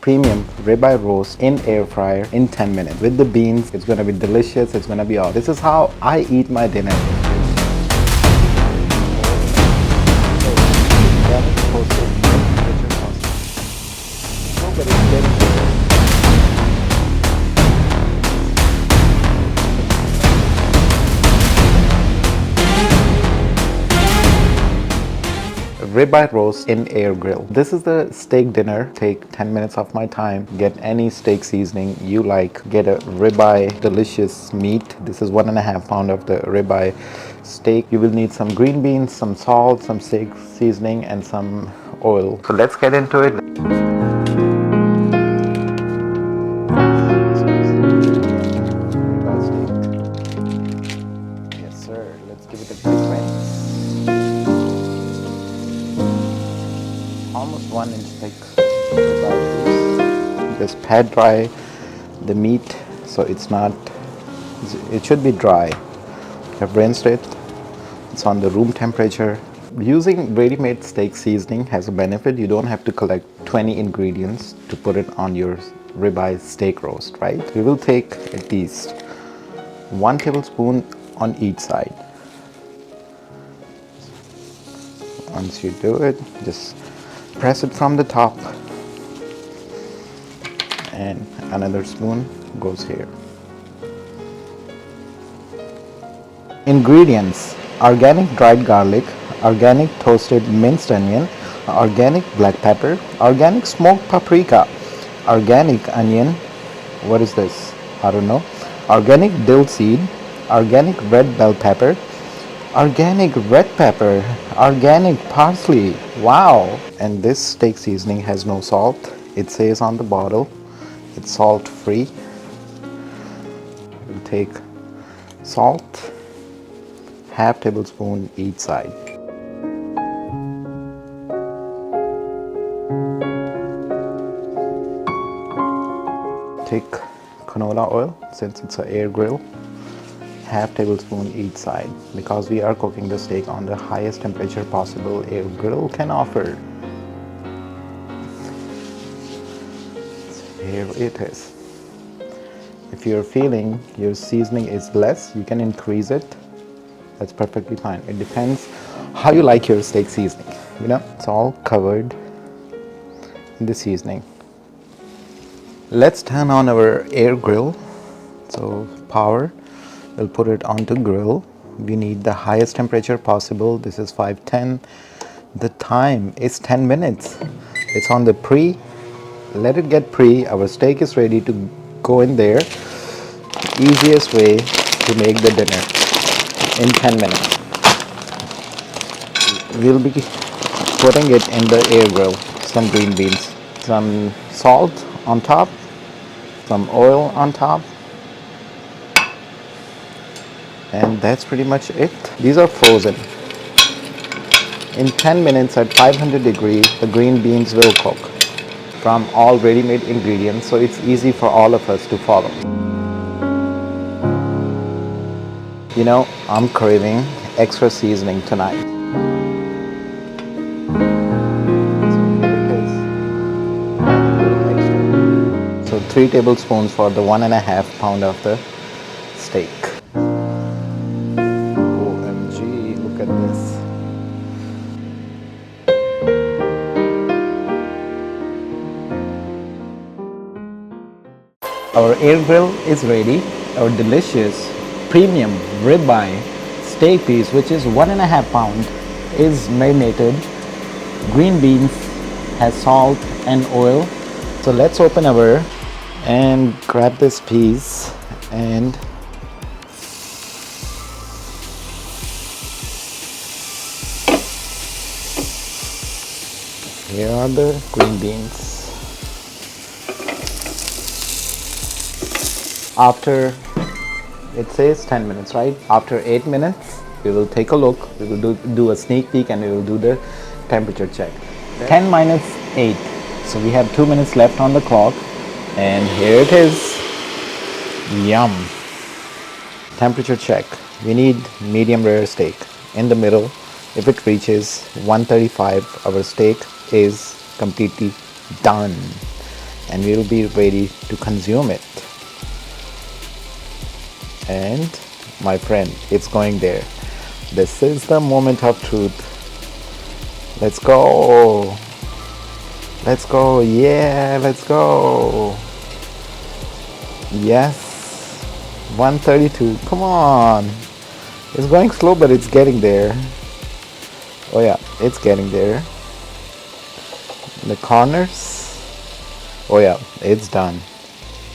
premium ribeye roast in air fryer in 10 minutes with the beans. It's gonna be delicious. It's gonna be all. This is how I eat my dinner. Ribeye roast in air grill. This is the steak dinner. Take 10 minutes of my time. Get any steak seasoning you like. Get a ribeye delicious meat. This is 1.5 pounds of the ribeye steak. You will need some green beans, some salt, some steak seasoning, and some oil. So let's get into it. Yes, sir. Let's give it a quick rinse. Almost 1 inch thick ribeye. Just pat dry the meat so it should be dry. I've rinsed it. It's on the room temperature. Using ready-made steak seasoning has a benefit. You don't have to collect 20 ingredients to put it on your ribeye steak roast, right? We will take at least 1 tablespoon on each side. Once you do it, just press it from the top, and another spoon goes here. Ingredients: organic dried garlic, organic toasted minced onion, organic black pepper, organic smoked paprika, organic onion, what is this? I don't know, organic dill seed, organic red bell pepper, organic red pepper, organic parsley. Wow! And this steak seasoning has no salt. It says on the bottle it's salt free. We'll take salt, 1/2 tablespoon each side. Take canola oil, since it's an air grill, 1/2 tablespoon each side, because we are cooking the steak on the highest temperature possible air grill can offer. So here it is. If you're feeling your seasoning is less, you can increase it. That's perfectly fine. It depends how you like your steak seasoning. You know, it's all covered in the seasoning. Let's turn on our air grill. So power. We'll put it onto grill. We need the highest temperature possible. This is 510. The time is 10 minutes. It's on the pre. Let it get pre. Our steak is ready to go in there. Easiest way to make the dinner in 10 minutes. We'll be putting it in the air grill. Some green beans, some salt on top, some oil on top. And that's pretty much it. These are frozen. In 10 minutes at 500 degrees, the green beans will cook from all ready-made ingredients, so it's easy for all of us to follow. You know, I'm craving extra seasoning tonight. So 3 tablespoons for the 1.5 pound of the steak. Look at this. Our air grill is ready. Our delicious premium ribeye steak piece, which is 1.5 pound, is marinated. Green beans has salt and oil. So let's open our and grab this piece, and here are the green beans. After, it says 10 minutes, right? After 8 minutes, we will take a look. We will do a sneak peek, and we will do the temperature check. 10 minus 8. So we have 2 minutes left on the clock, and here it is. Yum. Temperature check. We need medium rare steak in the middle. If it reaches 135, our steak is completely done. and we'll be ready to consume it. And my friend, it's going there. This is the moment of truth. Let's go. Let's go. Yeah, let's go. Yes. 132. Come on. It's going slow, but it's getting there. Oh yeah, it's getting there. The corners. Oh yeah, it's done.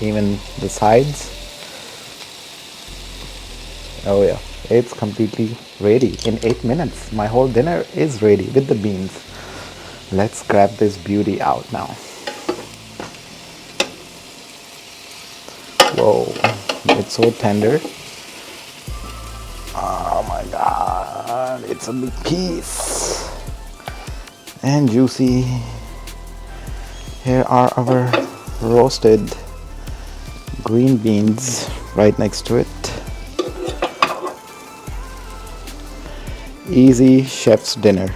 Even the sides. Oh yeah, it's completely ready. In 8 minutes, my whole dinner is ready with the beans. Let's grab this beauty out now. Whoa, it's so tender. Oh my god, it's a big piece. And juicy. Here are our roasted green beans right next to it. Easy chef's dinner.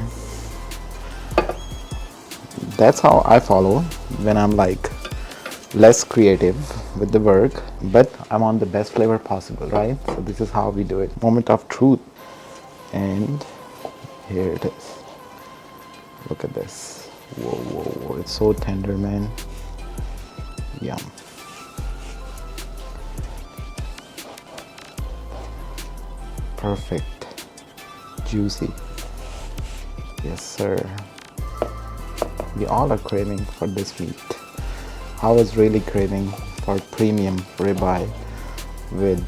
That's how I follow when I'm like less creative with the work, but I want the best flavor possible, right? So this is how we do it. Moment of truth. And here it is. Look at this. Whoa, whoa, whoa. It's so tender, man. Yum. Perfect. Juicy. Yes, sir. We all are craving for this meat. I was really craving for premium ribeye with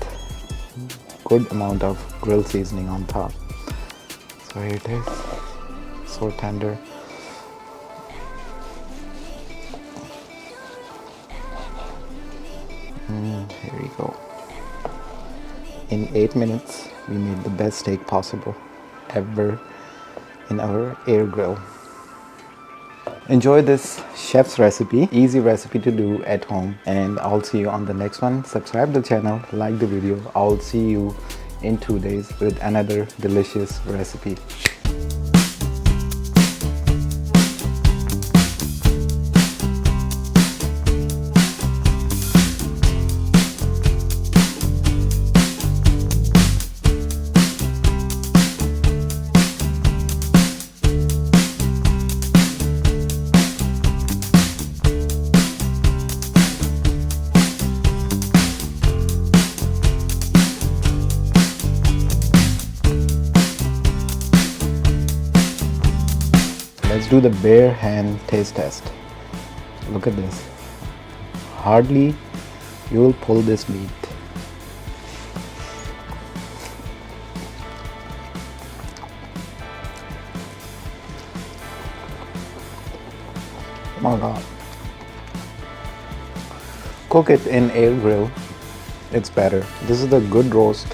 good amount of grill seasoning on top. So here it is. So tender. Here we go. In 8 minutes, we made the best steak possible ever in our air grill. Enjoy this chef's recipe, easy recipe to do at home, and I'll see you on the next one. Subscribe to the channel, like the video. I'll see you in 2 days with another delicious recipe. Let's do the bare hand taste test. Look at this. Hardly you will pull this meat. Oh my god. Cook it in air grill. It's better. This is the good roast.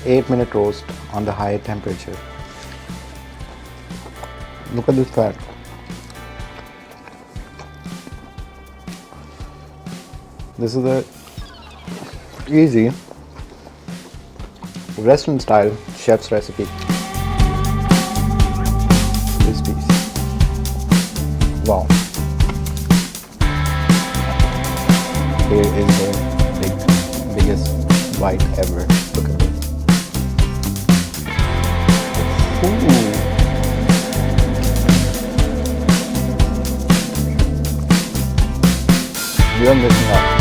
8-minute roast on the high temperature. Look at this fat. This is the easy restaurant style chef's recipe. This piece. Wow. Here is the biggest bite ever. Look at this. Ooh. You're missing out.